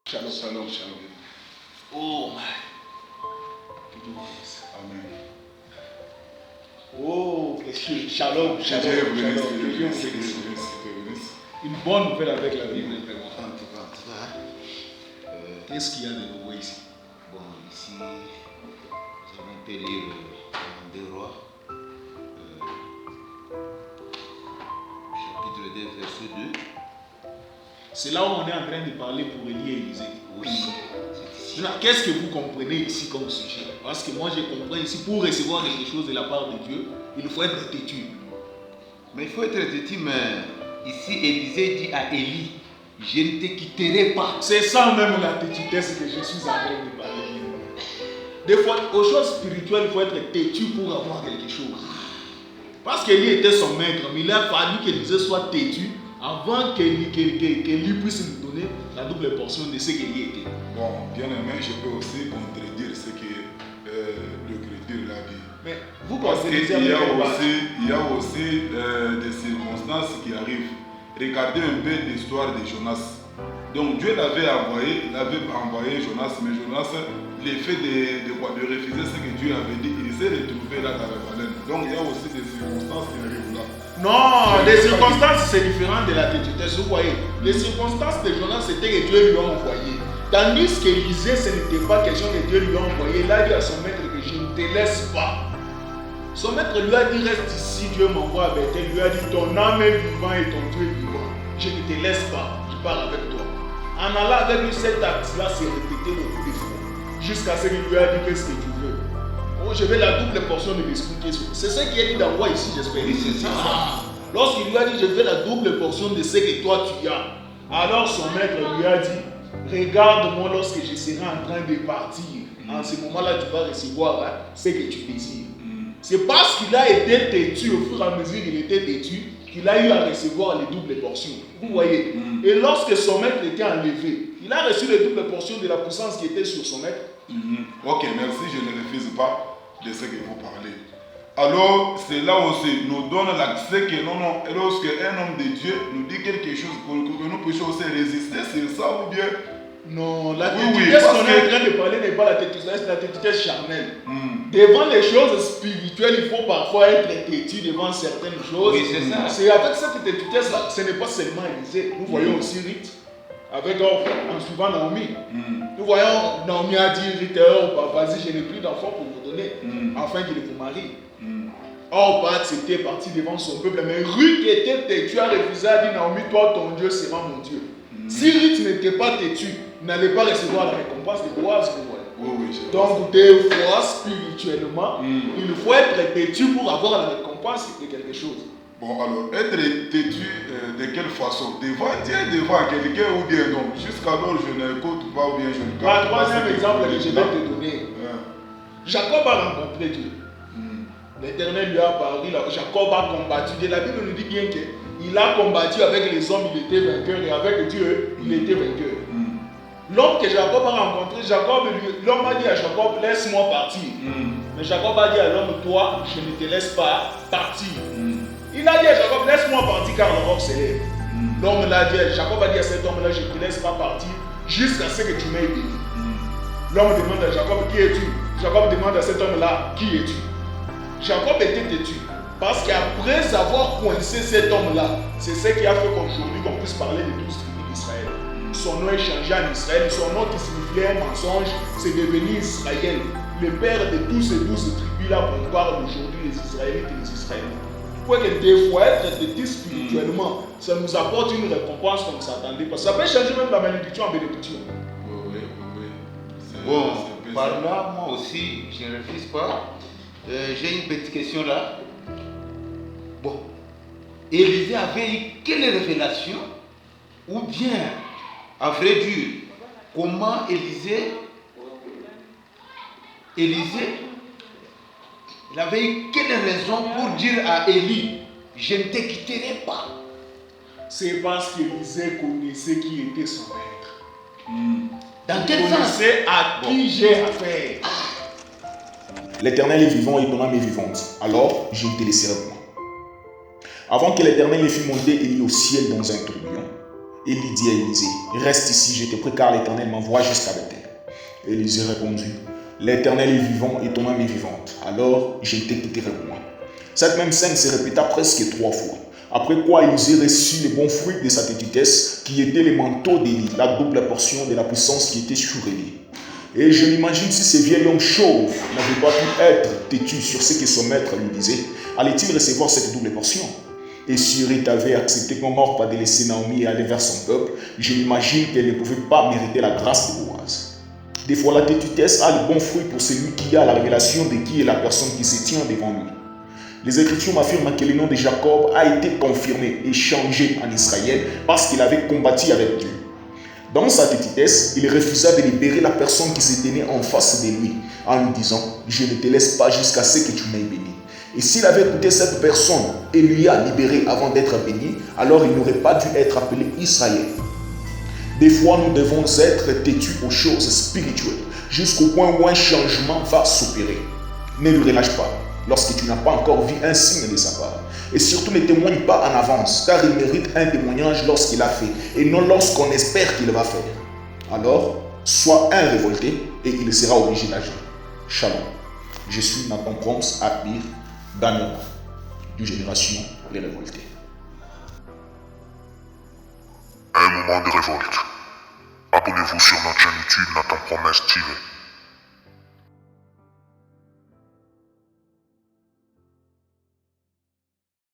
Shalom, shalom, shalom. Oh my. Amen. Oh, shalom, shalom, shalom. Une bonne nouvelle avec la Bible, vraiment. Qu'est-ce qu'il y a de nouveau ici? Bon, ici, nous allons un peu lire dans 2 Rois, chapitre 2, verset 2. C'est là où on est en train de parler pour Élie et Élisée. Oui, c'est ici. Qu'est-ce que vous comprenez ici comme sujet? Parce que moi, je comprends ici, pour recevoir quelque chose de la part de Dieu, il faut être têtu. Mais il faut être têtu, mais ici, Élisée dit à Élie, je ne te quitterai pas. C'est ça même la têtutesse que je suis en train de parler. Des fois, aux choses spirituelles, il faut être têtu pour avoir quelque chose. Parce qu'Élie était son maître, mais il a fallu qu'Élisée soit têtu avant qu'Élie puisse nous donner la double portion de ce qu'Élie était. Bon, bien aimé, je peux aussi contredire ce que l'Écriture l'a dit. Mais vous Parce pensez qu'il y a aussi des circonstances qui arrivent. Regardez un peu l'histoire de Jonas. Donc Dieu l'avait envoyé Jonas, mais Jonas, l'effet de refuser ce que Dieu avait dit, il s'est retrouvé là dans la baleine. Donc il y a aussi des circonstances qui arrivent là. Non, les circonstances c'est différent de la têtutesse. Vous voyez, les circonstances de Jonas c'était que Dieu lui a envoyé. Tandis qu'Élisée, ce n'était pas question que Dieu lui a envoyé. Il a dit à son maître que je ne te laisse pas. Son maître lui a dit reste ici, Dieu m'envoie à Bethel. Il lui a dit ton âme est vivant et ton Dieu est vivant. Je ne te laisse pas, je pars avec toi. En allant avec lui, cet acte-là s'est répété beaucoup de fois. Jusqu'à ce qu'il lui a dit qu'est-ce que tu veux. Oh, je vais la double portion de l'esprit qui est sur. C'est ce qui est dit dans Roi ici, j'espère. Oui, c'est ça. Lorsqu'il lui a dit je veux la double portion de ce que toi tu as, alors son maître lui a dit regarde-moi lorsque je serai en train de partir. En ce moment-là, tu vas recevoir ce que tu désires. C'est parce qu'il a été têtu, au fur et à mesure qu'il était têtu, qu'il a eu à recevoir les doubles portions. Vous voyez. Et lorsque son maître était enlevé, il a reçu les doubles portions de la puissance qui était sur son maître. Ok, merci, je ne refuse pas de ce que vous parlez. Alors, c'est là aussi, nous donne l'accès que lorsque un homme de Dieu nous dit quelque chose pour que nous puissions aussi résister, c'est ça ou bien? Non, la têtutesse qu'on est en train de parler n'est pas la têtutesse charnelle. Devant les choses spirituelles, il faut parfois être têtu devant certaines choses. Oui, c'est ça. C'est avec cette têtutesse-là, ce n'est pas seulement Élisée. Nous voyons aussi Ruth, avec en suivant Naomi. Nous voyons Naomi a dit Ruth, vas-y, je n'ai plus d'enfants pour vous donner, afin qu'il vous marie. Orpat était parti devant son peuple, mais Ruth était têtue, a refusé, a dit Naomi, toi ton Dieu sera mon Dieu. Si Ruth n'était pas têtue, n'allait pas recevoir la récompense de Boaz. Donc, des fois, spirituellement, il faut être têtu pour avoir la récompense de quelque chose. Bon, alors, être têtu de quelle façon? Devant Dieu, devant quelqu'un ou bien non? Jusqu'alors, je n'écoute pas ou bien je ne garde pas. Troisième exemple que je vais te donner. Jacob a rencontré Dieu. L'Éternel lui a parlé. Jacob a combattu. Et la Bible nous dit bien qu'il a combattu avec les hommes, il était vainqueur, et avec Dieu, il était vainqueur. L'homme que Jacob a rencontré, l'homme a dit à Jacob, laisse-moi partir. Mais Jacob a dit à l'homme, toi, je ne te laisse pas partir. Il a dit à Jacob, laisse-moi partir car l'aurore s'élève. L'homme l'a dit, Jacob a dit à cet homme-là, je ne te laisse pas partir jusqu'à ce que tu m'aies béni. L'homme demande à Jacob, qui es-tu? Jacob demande à cet homme-là, qui es-tu? Jacob était têtu. Parce qu'après avoir coincé cet homme-là, c'est ce qui a fait qu'aujourd'hui qu'on puisse parler de 12 tribus d'Israël. Son nom est changé en Israël. Son nom qui signifiait un mensonge, c'est devenu Israël. Le père de tous ces 12 tribus-là qu'on parle aujourd'hui, les Israélites et les Israélites. Pour que des fois, être têtu spirituellement, ça nous apporte une récompense qu'on ne s'attendait pas. Ça peut changer même la malédiction en bénédiction. Oui. Bon, par là, moi aussi, je ne refuse pas. J'ai une petite question là. Bon, Élisée avait eu quelle révélation? Ou bien, à vrai dire, comment Élisée, il avait eu quelle raison pour dire à Élie, je ne te quitterai pas? C'est parce qu'Élisée connaissait qui était son maître. Dans quel sens? Il connaissait à qui j'ai affaire. L'Éternel est vivant et ton âme est vivante. Alors, je ne te laisserai point. Avant que l'Éternel ne fût monté Élie au ciel dans un tourbillon, Élie dit à Élisée, reste ici, je te prie, car l'Éternel m'envoie jusqu'à Bethel. Élisée répondit, l'Éternel est vivant et ton âme est vivante. Alors je ne te quitterai point. Cette même scène se répéta presque 3 fois. Après quoi Élisée reçut les bons fruits de sa têtitesse, qui étaient les manteaux d'Élie, la double portion de la puissance qui était sur Élie. Et je m'imagine si ce vieil homme chauve n'avait pas pu être têtu sur ce que son maître lui disait, allait-il recevoir cette double portion? Et si Ruth avait accepté qu'on n'aurait pas de laisser Naomi et aller vers son peuple, je m'imagine qu'elle ne pouvait pas mériter la grâce de Boaz. Des fois, la têtitesse a le bon fruit pour celui qui a la révélation de qui est la personne qui se tient devant lui. Les Écritures m'affirment que le nom de Jacob a été confirmé et changé en Israël parce qu'il avait combattu avec Dieu. Dans sa têtitesse, il refusa de libérer la personne qui se tenait en face de lui en lui disant « Je ne te laisse pas jusqu'à ce que tu m'aies béni ». Et s'il avait écouté cette personne et lui a libéré avant d'être béni, alors il n'aurait pas dû être appelé Israël. Des fois, nous devons être têtus aux choses spirituelles jusqu'au point où un changement va s'opérer. Ne le relâche pas lorsque tu n'as pas encore vu un signe de sa part. Et surtout, ne témoigne pas en avance, car il mérite un témoignage lorsqu'il a fait, et non lorsqu'on espère qu'il va faire. Alors, sois un révolté, et il sera obligé d'agir. Shalom. Je suis Nathan Proms, Abir, Daniel, du Génération Les Révoltés. Un moment de révolte. Abonnez-vous sur notre chaîne YouTube Nathan Proms TV.